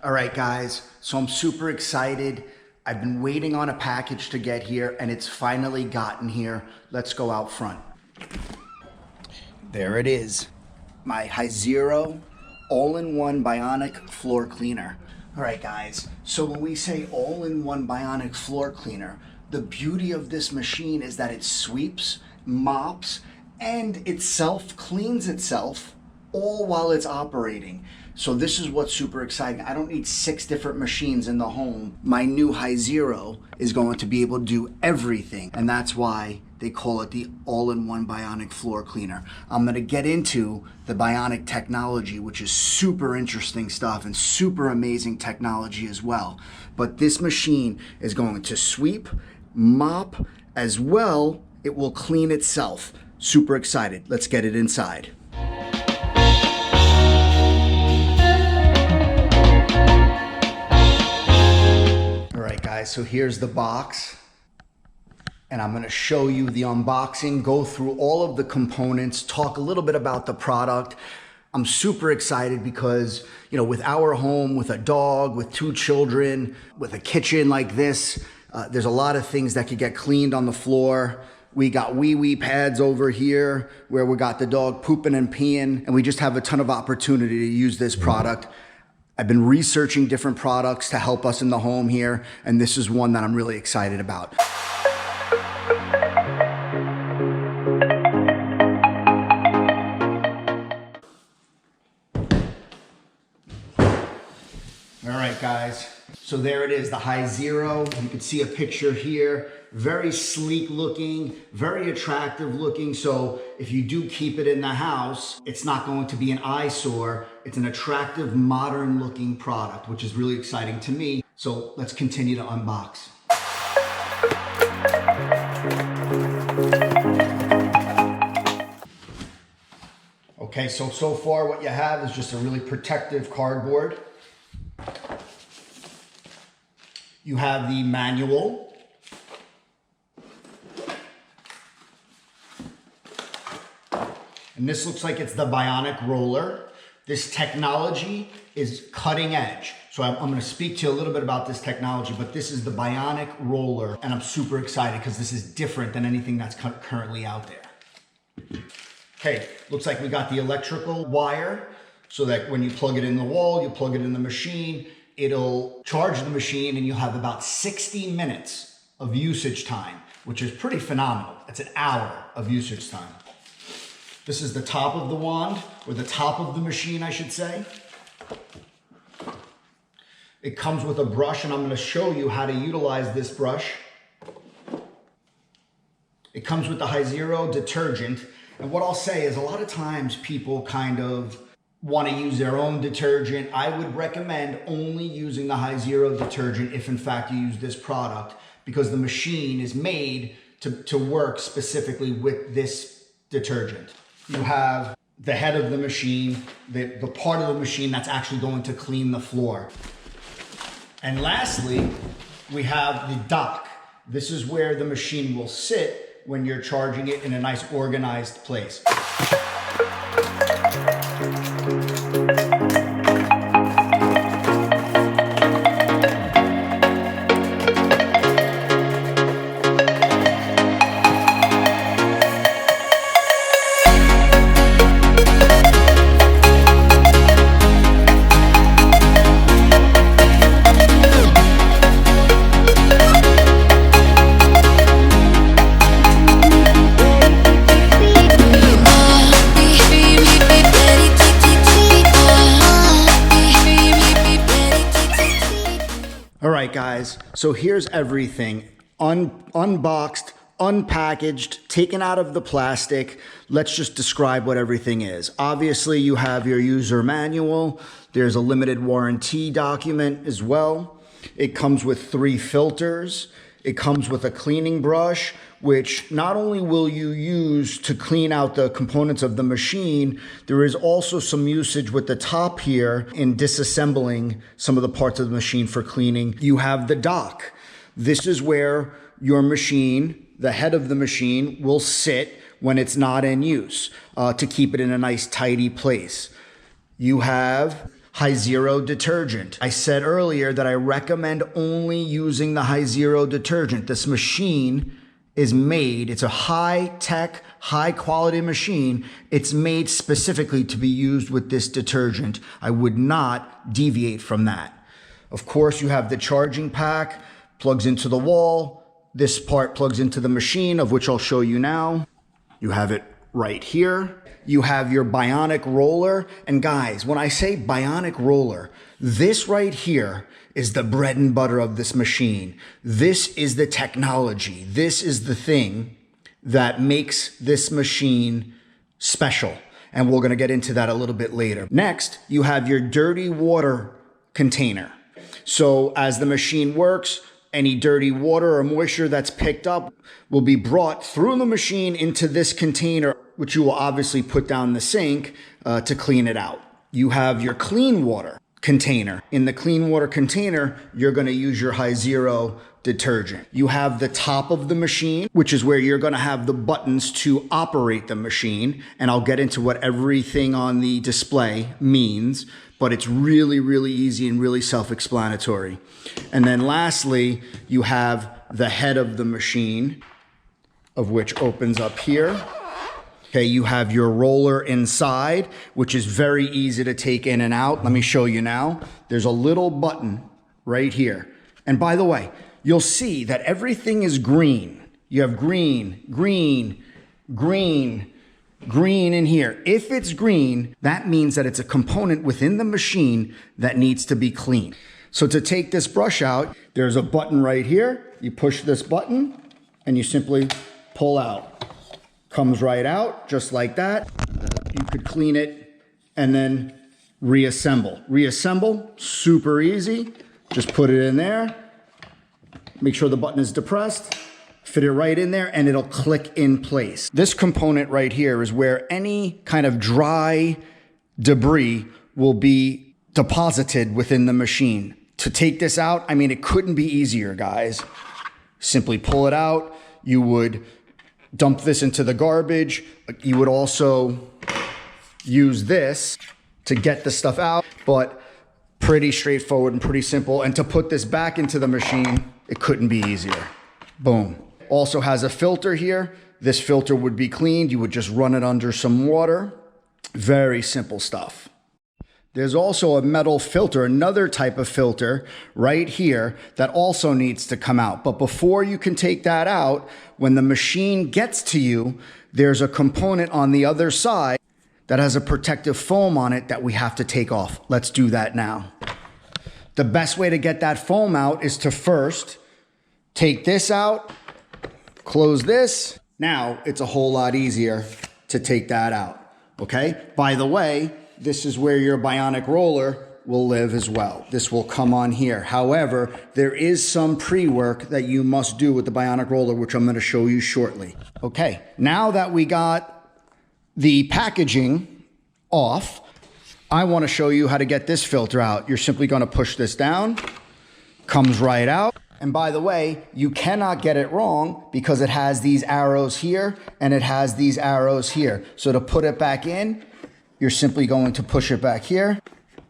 All right, guys, so I'm super excited. I've been waiting on a package to get here and it's finally gotten here. Let's go out front. There it is. My Hizero all-in-one Bionic floor cleaner. All right, guys, so when we say all-in-one Bionic floor cleaner, the beauty of this machine is that it sweeps, mops, and it self-cleans itself all while it's operating. So this is what's super exciting. I don't need 6 different machines in the home. My new Hizero is going to be able to do everything, and that's why they call it the all-in-one Bionic floor cleaner. I'm gonna get into the Bionic technology, which is super interesting stuff and super amazing technology as well. But this machine is going to sweep, mop, as well, it will clean itself. Super excited. Let's get it inside. So here's the box, and I'm going to show you the unboxing, go through all of the components, talk a little bit about the product. I'm super excited because, you know, with our home, with a dog, with 2 children, with a kitchen like this, there's a lot of things that could get cleaned on the floor. We got wee pads over here where we got the dog pooping and peeing, and we just have a ton of opportunity to use this product. I've been researching different products to help us in the home here, and this is one that I'm really excited about. All right, guys, so there it is, the Hizero. You can see a picture here. Very sleek looking, very attractive looking. So if you do keep it in the house, it's not going to be an eyesore. It's an attractive, modern looking product, which is really exciting to me. So let's continue to unbox. Okay, so far what you have is just a really protective cardboard. You have the manual. And this looks like it's the Bionic roller. This technology is cutting edge. So I'm gonna speak to you a little bit about this technology, but this is the Bionic roller, and I'm super excited because this is different than anything that's currently out there. Okay, looks like we got the electrical wire so that when you plug it in the wall, you plug it in the machine, it'll charge the machine and you'll have about 60 minutes of usage time, which is pretty phenomenal. It's an hour of usage time. This is the top of the wand, or the top of the machine, I should say. It comes with a brush, and I'm going to show you how to utilize this brush. It comes with the Hizero detergent, and what I'll say is a lot of times people kind of want to use their own detergent. I would recommend only using the Hizero detergent if in fact you use this product, because the machine is made to work specifically with this detergent. You have the head of the machine, the part of the machine that's actually going to clean the floor. And lastly, we have the dock. This is where the machine will sit when you're charging it in a nice organized place. All right, guys, so here's everything unboxed, unpackaged, taken out of the plastic. Let's just describe what everything is. Obviously, you have your user manual. There's a limited warranty document as well. It comes with 3 filters. It comes with a cleaning brush, which not only will you use to clean out the components of the machine, there is also some usage with the top here in disassembling some of the parts of the machine for cleaning. You have the dock. This is where your machine, the head of the machine, will sit when it's not in use to keep it in a nice tidy place. You have Hizero detergent. I said earlier that I recommend only using the Hizero detergent. This machine is made, it's a high-tech, high-quality machine. It's made specifically to be used with this detergent. I would not deviate from that. Of course, you have the charging pack, plugs into the wall. This part plugs into the machine, of which I'll show you now. You have it right here. You have your Bionic roller. And guys, when I say Bionic roller, this right here is the bread and butter of this machine. This is the technology. This is the thing that makes this machine special. And we're gonna get into that a little bit later. Next, you have your dirty water container. So as the machine works, any dirty water or moisture that's picked up will be brought through the machine into this container, which you will obviously put down the sink to clean it out. You have your clean water container. In the clean water container, you're going to use your Hizero detergent. You have the top of the machine, which is where you're going to have the buttons to operate the machine. And I'll get into what everything on the display means, but it's really, really easy and really self-explanatory. And then lastly, you have the head of the machine, of which opens up here. Okay, you have your roller inside, which is very easy to take in and out. Let me show you now. There's a little button right here. And by the way, you'll see that everything is green. You have green, green, green, green in here. If it's green, that means that it's a component within the machine that needs to be cleaned. So to take this brush out, there's a button right here. You push this button and you simply pull out. Comes right out just like that. You could clean it and then reassemble. Reassemble, super easy. Just put it in there. Make sure the button is depressed. Fit it right in there and it'll click in place. This component right here is where any kind of dry debris will be deposited within the machine. To take this out, I mean, it couldn't be easier, guys. Simply pull it out. You would dump this into the garbage. You would also use this to get the stuff out, but pretty straightforward and pretty simple. And to put this back into the machine, it couldn't be easier. Boom. Also has a filter here. This filter would be cleaned. You would just run it under some water. Very simple stuff. There's also a metal filter, another type of filter right here that also needs to come out. But before you can take that out, when the machine gets to you, there's a component on the other side that has a protective foam on it that we have to take off. Let's do that now. The best way to get that foam out is to first take this out, close this. Now it's a whole lot easier to take that out, okay? By the way, this is where your Bionic roller will live as well. This will come on here. However, there is some pre-work that you must do with the Bionic roller, which I'm going to show you shortly. Okay, now that we got the packaging off, I want to show you how to get this filter out. You're simply going to push this down, comes right out. And by the way, you cannot get it wrong because it has these arrows here and it has these arrows here. So to put it back in, you're simply going to push it back here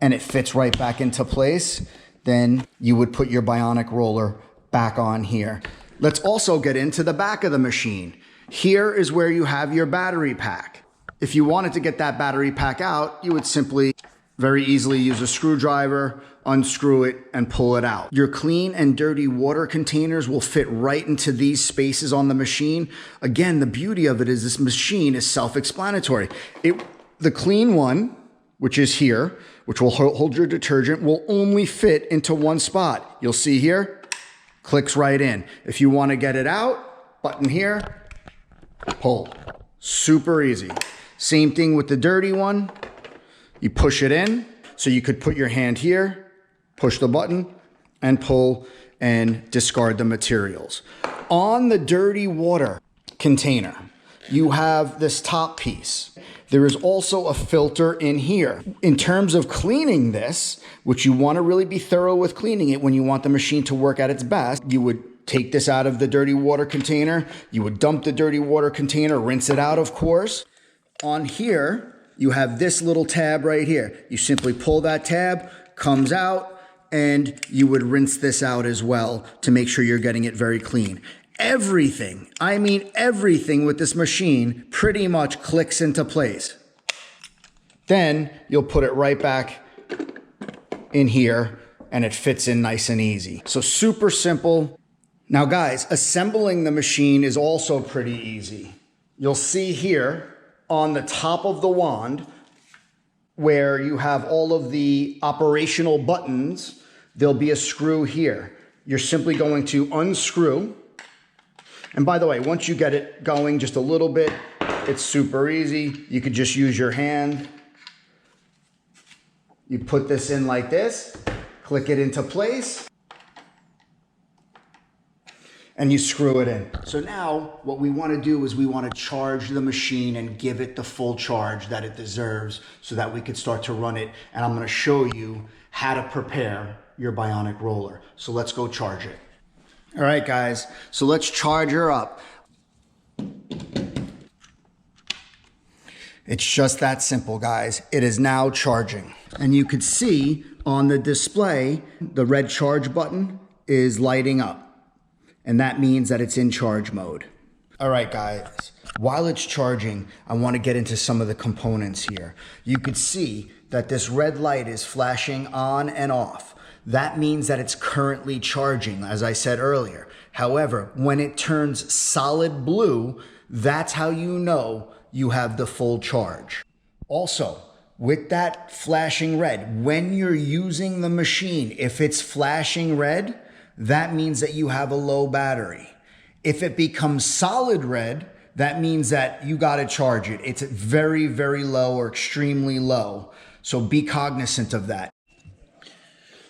and it fits right back into place. Then you would put your Bionic roller back on here. Let's also get into the back of the machine. Here is where you have your battery pack. If you wanted to get that battery pack out, you would simply very easily use a screwdriver, unscrew it, and pull it out. Your clean and dirty water containers will fit right into these spaces on the machine. Again, the beauty of it is this machine is self-explanatory. The clean one, which is here, which will hold your detergent, will only fit into one spot. You'll see here, clicks right in. If you want to get it out, button here, pull. Super easy. Same thing with the dirty one. You push it in, so you could put your hand here, push the button, and pull and discard the materials. On the dirty water container, you have this top piece. There is also a filter in here. In terms of cleaning this, which you want to really be thorough with cleaning it when you want the machine to work at its best, you would take this out of the dirty water container. You would dump the dirty water container, rinse it out, of course. On here, you have this little tab right here. You simply pull that tab, comes out, and you would rinse this out as well to make sure you're getting it very clean. Everything, I mean everything with this machine pretty much clicks into place. Then you'll put it right back in here and it fits in nice and easy. So super simple. Now guys, assembling the machine is also pretty easy. You'll see here on the top of the wand where you have all of the operational buttons, there'll be a screw here. You're simply going to unscrew. And by the way, once you get it going just a little bit, it's super easy. You could just use your hand. You put this in like this, click it into place, and you screw it in. So now what we want to do is we want to charge the machine and give it the full charge that it deserves so that we could start to run it. And I'm going to show you how to prepare your Bionic roller. So let's go charge it. All right, guys, so let's charge her up. It's just that simple, guys. It is now charging. And you could see on the display, the red charge button is lighting up. And that means that it's in charge mode. All right, guys, while it's charging, I want to get into some of the components here. You could see that this red light is flashing on and off. That means that it's currently charging, as I said earlier. However, when it turns solid blue, that's how you know you have the full charge. Also, with that flashing red, when you're using the machine, if it's flashing red, that means that you have a low battery. If it becomes solid red, that means that you got to charge it. It's very, very low or extremely low. So be cognizant of that.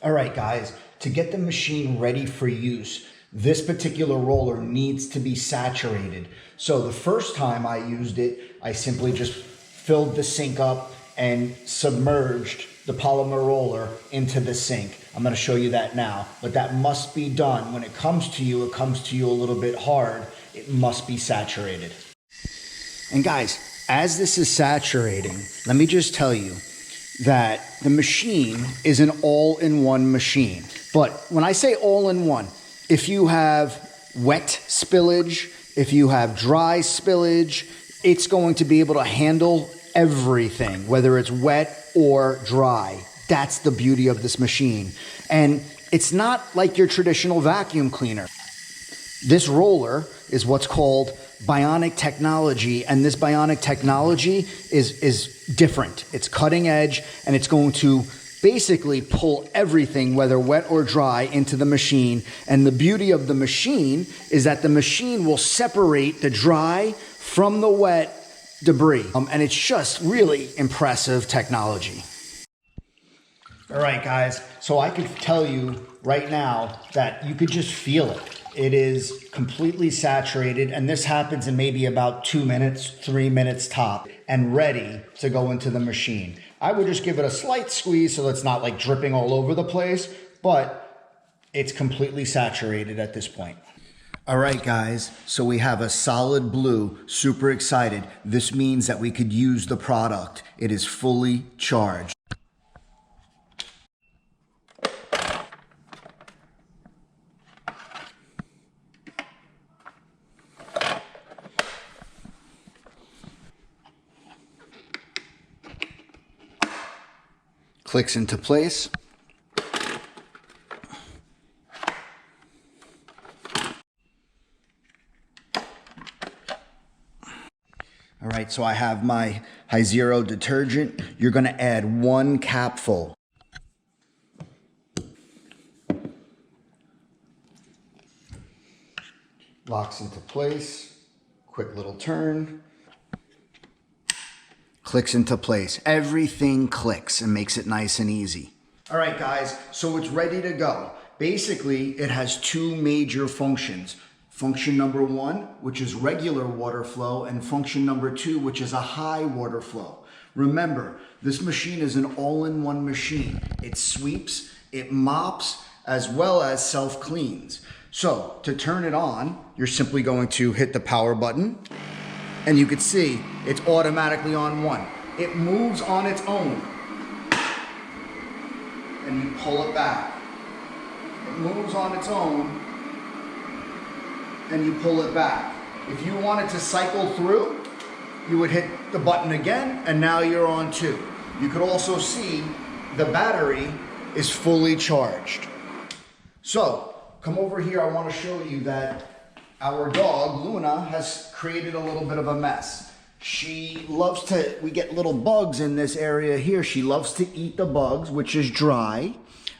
All right, guys, to get the machine ready for use, this particular roller needs to be saturated. So the first time I used it, I simply just filled the sink up and submerged the polymer roller into the sink. I'm going to show you that now, but that must be done. When it comes to you a little bit hard. It must be saturated. And guys, as this is saturating, let me just tell you that the machine is an all-in-one machine. But when I say all-in-one, if you have wet spillage, if you have dry spillage, it's going to be able to handle everything, whether it's wet or dry. That's the beauty of this machine. And it's not like your traditional vacuum cleaner. This roller is what's called Bionic technology, and this Bionic technology is different. It's cutting edge, and it's going to basically pull everything, whether wet or dry, into the machine. And the beauty of the machine is that the machine will separate the dry from the wet debris. And it's just really impressive technology. All right, guys, so I could tell you right now that you could just feel it. It is completely saturated, and this happens in maybe about 2 minutes, 3 minutes top, and ready to go into the machine. I would just give it a slight squeeze so it's not like dripping all over the place, but it's completely saturated at this point. All right, guys, so we have a solid blue, super excited. This means that we could use the product. It is fully charged. Clicks into place. All right, so I have my Hizero detergent. You're going to add 1 capful. Locks into place. Quick little turn. Clicks into place. Everything clicks and makes it nice and easy. All right, guys, so it's ready to go. Basically, it has 2 major functions. Function number 1, which is regular water flow, and function number 2, which is a high water flow. Remember, this machine is an all-in-one machine. It sweeps, it mops, as well as self-cleans. So to turn it on, you're simply going to hit the power button, and you can see it's automatically on 1. it moves on its own. And you pull it back. It moves on its own, and you pull it back. If you wanted to cycle through, you would hit the button again, and now you're on 2. You could also see the battery is fully charged. So, come over here, I want to show you that our dog, Luna, has created a little bit of a mess. She loves to, we get little bugs in this area here. She loves to eat the bugs, which is dry.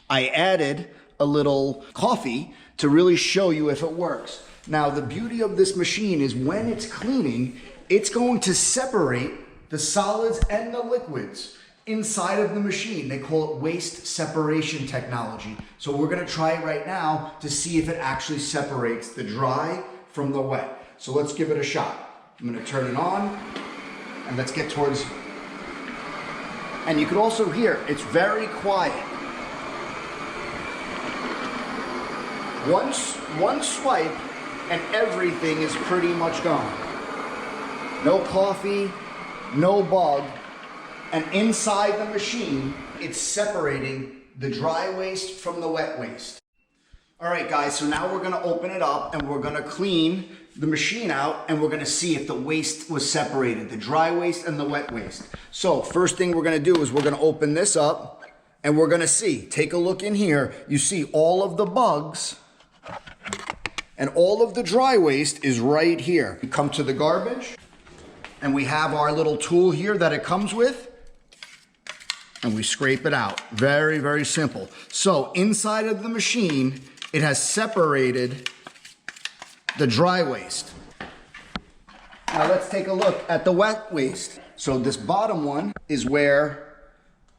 I added a little coffee to really show you if it works. Now, the beauty of this machine is when it's cleaning, it's going to separate the solids and the liquids inside of the machine. They call it waste separation technology. So we're gonna try it right now to see if it actually separates the dry from the wet. So let's give it a shot. I'm gonna turn it on, and let's get towards, and you can also hear, it's very quiet. One swipe, and everything is pretty much gone. No coffee, no bug, and inside the machine, it's separating the dry waste from the wet waste. All right, guys, so now we're gonna open it up and we're gonna clean the machine out, and we're gonna see if the waste was separated, the dry waste and the wet waste. So first thing we're gonna do is we're gonna open this up and we're gonna see, take a look in here. You see all of the bugs and all of the dry waste is right here. We come to the garbage and we have our little tool here that it comes with, and we scrape it out. Very, very simple. So inside of the machine, it has separated the dry waste. Now let's take a look at the wet waste. So this bottom one is where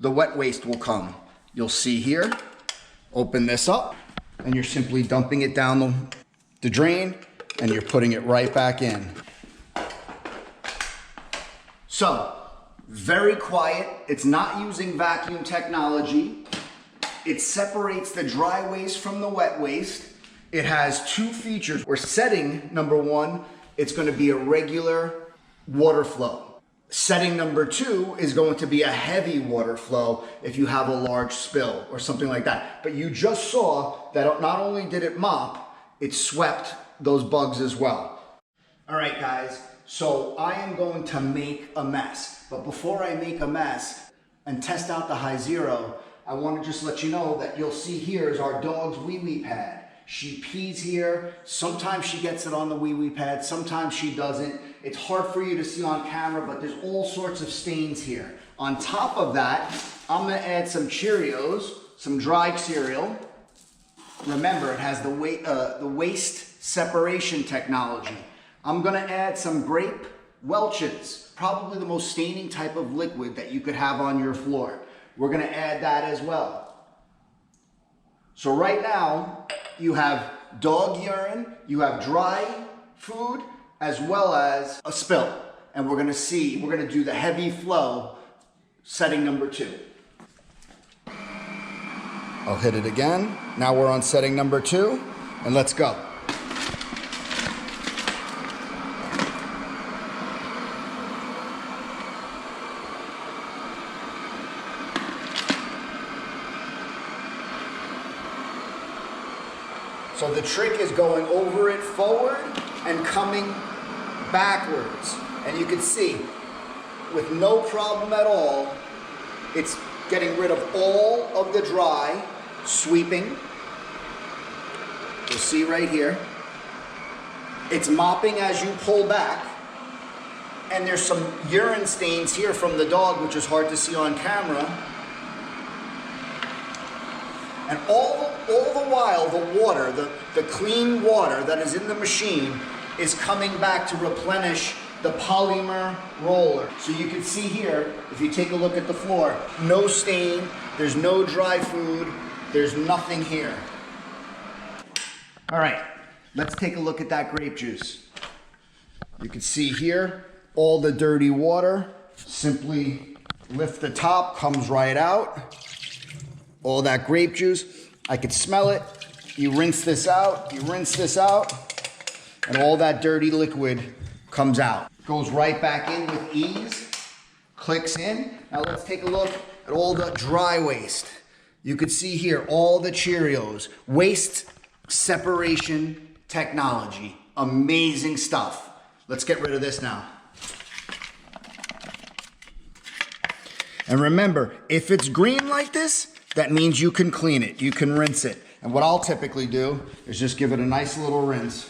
the wet waste will come. You'll see here, open this up, and you're simply dumping it down the drain, and you're putting it right back in. So, very quiet. It's not using vacuum technology. It separates the dry waste from the wet waste. It has 2 features. We're setting number 1, it's going to be a regular water flow. Setting number 2 is going to be a heavy water flow if you have a large spill or something like that. But you just saw that not only did it mop, it swept those bugs as well. All right, guys, so I am going to make a mess. But before I make a mess and test out the Hizero, I want to just let you know that you'll see here is our dog's wee-wee pad. She pees here. Sometimes she gets it on the wee-wee pad. Sometimes she doesn't. It's hard for you to see on camera, but there's all sorts of stains here. On top of that, I'm going to add some Cheerios, some dried cereal. Remember, it has the waste separation technology. I'm going to add some grape Welch's, probably the most staining type of liquid that you could have on your floor. We're going to add that as well. So right now, you have dog urine, you have dry food, as well as a spill. And we're going to do the heavy flow, setting number 2. I'll hit it again. Now we're on setting number 2, and let's go. So the trick is going over it forward and coming backwards. And you can see, with no problem at all, it's getting rid of all of the dry, sweeping. You'll see right here. It's mopping as you pull back. And there's some urine stains here from the dog, which is hard to see on camera. And all the while, the water, the clean water that is in the machine is coming back to replenish the polymer roller. So you can see here, if you take a look at the floor, no stain, there's no dry food, there's nothing here. All right, let's take a look at that grape juice. You can see here, all the dirty water, simply lift the top, comes right out. All that grape juice, I could smell it. You rinse this out, and all that dirty liquid comes out. Goes right back in with ease, clicks in. Now let's take a look at all the dry waste. You can see here all the Cheerios. Waste separation technology. Amazing stuff. Let's get rid of this now. And remember, if it's green like this, that means you can clean it. You can rinse it. And what I'll typically do is just give it a nice little rinse.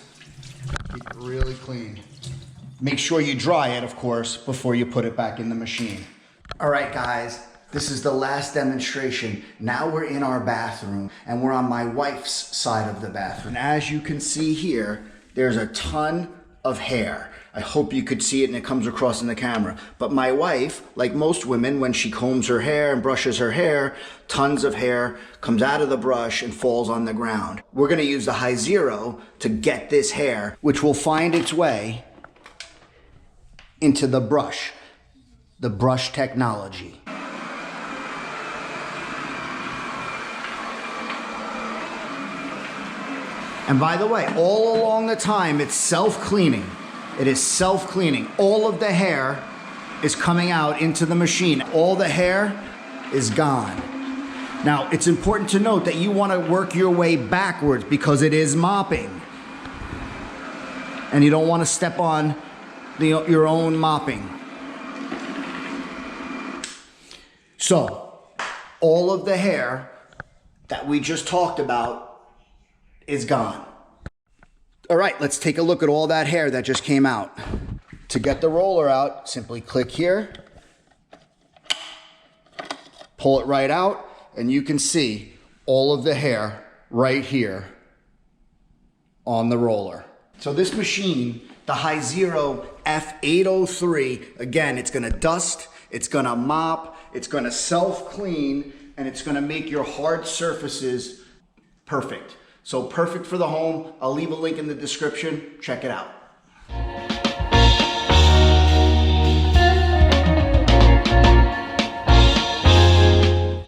Keep it really clean. Make sure you dry it, of course, before you put it back in the machine. All right, guys, this is the last demonstration. Now we're in our bathroom, and we're on my wife's side of the bathroom. And as you can see here, there's a ton of hair. I hope you could see it and it comes across in the camera. But my wife, like most women, when she combs her hair and brushes her hair, tons of hair comes out of the brush and falls on the ground. We're gonna use the Hizero to get this hair, which will find its way into the brush technology. And by the way, all along the time, it's self-cleaning. It is self-cleaning. All of the hair is coming out into the machine. All the hair is gone. Now, it's important to note that you want to work your way backwards because it is mopping. And you don't want to step on your own mopping. So, all of the hair that we just talked about is gone. All right, let's take a look at all that hair that just came out. To get the roller out, simply click here, pull it right out, and you can see all of the hair right here on the roller. So this machine, the Hizero F803, again, it's gonna dust, it's gonna mop, it's gonna self-clean, and it's gonna make your hard surfaces perfect. So perfect for the home. I'll leave a link in the description. Check it out.